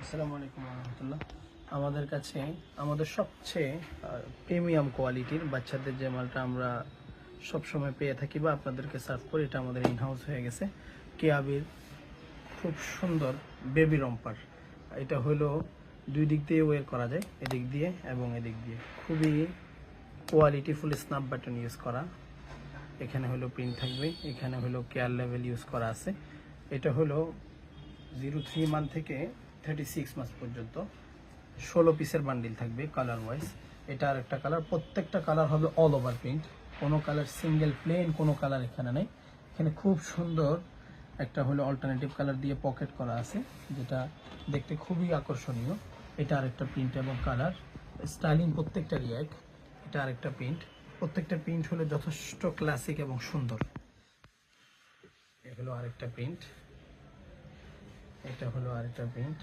আসসালামু আলাইকুম রহমতুল্লাহ। আমাদের কাছে আমাদের সবচেয়ে প্রিমিয়াম কোয়ালিটির বাচ্চাদের যে মালটা আমরা সবসময় পেয়ে থাকি বা আপনাদেরকে সার্ভ করি, এটা আমাদের ইনহাউস হয়ে গেছে। কেয়াবির খুব সুন্দর বেবি রম্পার। এটা হলো দুই দিক দিয়ে ওয়ের করা যায়, এদিক দিয়ে এবং এদিক দিয়ে। খুবই কোয়ালিটিফুল স্ন্যাপ বাটন ইউজ করা। এখানে হলো প্রিন্ট থাকবে, এখানে হলো কেয়ার লেভেল ইউজ করা আছে। এটা হলো 03 মান্থ থেকে 36 মাস পর্যন্ত 16 পিসের বান্ডিল থাকবে কালার ওয়াইজ। এটা আর একটা কালার, প্রত্যেকটা কালার হবে অল ওভার প্রিন্ট, কোনো কালার সিঙ্গেল প্লেন কোনো কালার এখানে নেই। এখানে খুব সুন্দর একটা হলো অল্টারনেটিভ কালার দিয়ে পকেট করা আছে, যেটা দেখতে খুবই আকর্ষণীয়। এটা আরেকটা প্রিন্ট এবং কালার স্টাইলিং প্রত্যেকটারই এক। এটা আরেকটা প্রিন্ট, প্রত্যেকটা প্রিন্ট হলো যথেষ্ট ক্লাসিক এবং সুন্দর। এ হলো আরেকটা প্রিন্ট, এটা হলো আরেকটা প্রিন্ট।